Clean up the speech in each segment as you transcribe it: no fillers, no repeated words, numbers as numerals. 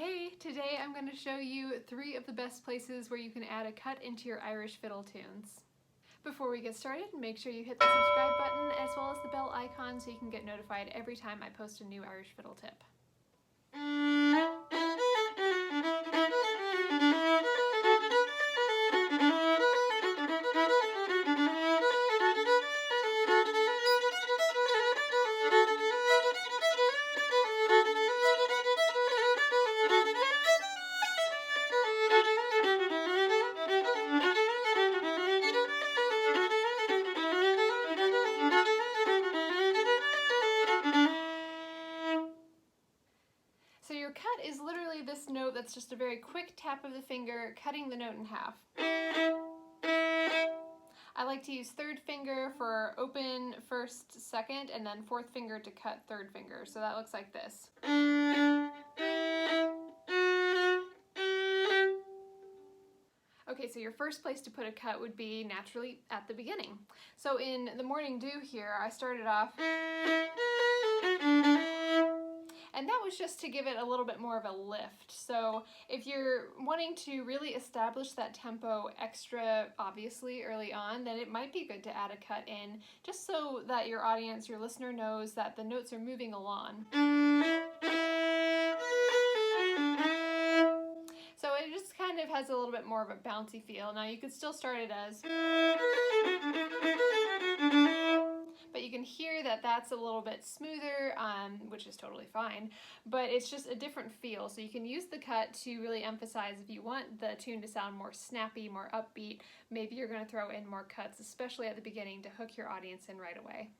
Hey! Today I'm going to show you 3 of the best places where you can add a cut into your Irish fiddle tunes. Before we get started, make sure you hit the subscribe button as well as the bell icon so you can get notified every time I post a new Irish fiddle tip. So your cut is literally this note that's just a very quick tap of the finger, cutting the note in half. I like to use 3rd finger for open 1st, 2nd, and then 4th finger to cut 3rd finger. So that looks like this. Okay, so your first place to put a cut would be naturally at the beginning. So in the Morning Dew here, I started off, and that was just to give it a little bit more of a lift. So if you're wanting to really establish that tempo extra obviously early on, then it might be good to add a cut in, just so that your audience, your listener knows that the notes are moving along. So it just kind of has a little bit more of a bouncy feel. Now you could still start it as, but you can hear that that's a little bit smoother, which is totally fine, but it's just a different feel. So you can use the cut to really emphasize if you want the tune to sound more snappy, more upbeat, maybe you're going to throw in more cuts, especially at the beginning, to hook your audience in right away.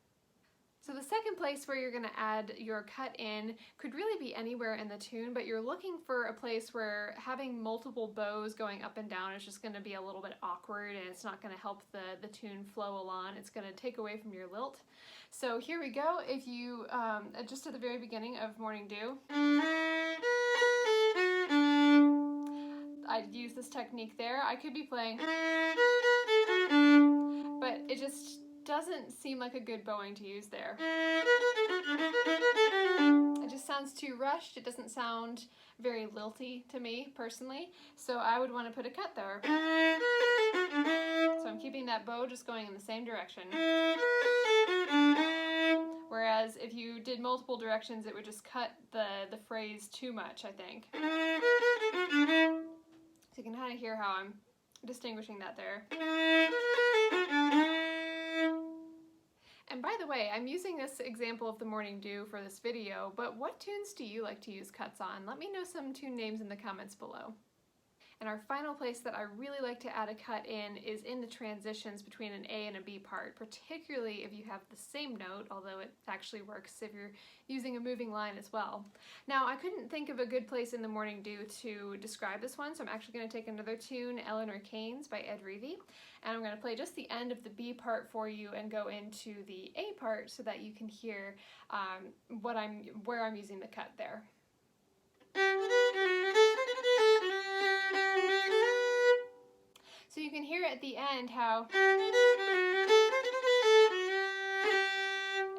So the second place where you're going to add your cut in could really be anywhere in the tune, but you're looking for a place where having multiple bows going up and down is just going to be a little bit awkward, and it's not going to help the tune flow along. It's going to take away from your lilt. So here we go. If you, just at the very beginning of Morning Dew, I'd use this technique there. I could be playing, but it just doesn't seem like a good bowing to use there. It just sounds too rushed. It doesn't sound very lilty to me personally, so I would want to put a cut there. So I'm keeping that bow just going in the same direction. Whereas if you did multiple directions, it would just cut the phrase too much, I think. So you can kind of hear how I'm distinguishing that there. And by the way, I'm using this example of the Morning Dew for this video, but what tunes do you like to use cuts on? Let me know some tune names in the comments below. And our final place that I really like to add a cut in is in the transitions between an A and a B part, particularly if you have the same note, although it actually works if you're using a moving line as well. Now, I couldn't think of a good place in the Morning Dew to describe this one, so I'm actually going to take another tune, Eleanor Keynes by Ed Reevy, and I'm going to play just the end of the B part for you and go into the A part so that you can hear where I'm using the cut there. So you can hear at the end how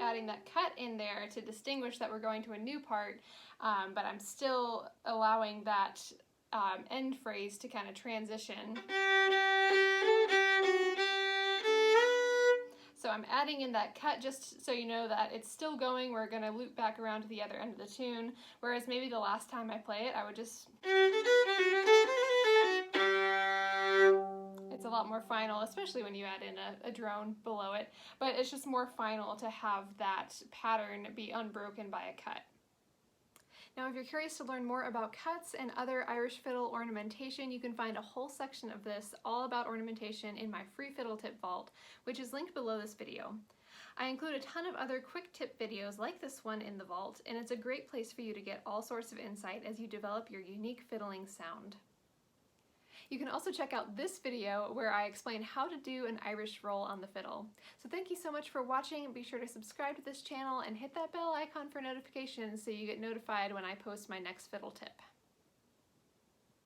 adding that cut in there to distinguish that we're going to a new part, but I'm still allowing that end phrase to kind of transition. So I'm adding in that cut just so you know that it's still going. We're going to loop back around to the other end of the tune, whereas maybe the last time I play it, I would just... It's a lot more final, especially when you add in a drone below it, but it's just more final to have that pattern be unbroken by a cut. Now, if you're curious to learn more about cuts and other Irish fiddle ornamentation, you can find a whole section of this all about ornamentation in my free Fiddle Tip Vault, which is linked below this video. I include a ton of other quick tip videos like this one in the vault, and it's a great place for you to get all sorts of insight as you develop your unique fiddling sound. You can also check out this video where I explain how to do an Irish roll on the fiddle. So thank you so much for watching. Be sure to subscribe to this channel and hit that bell icon for notifications so you get notified when I post my next fiddle tip.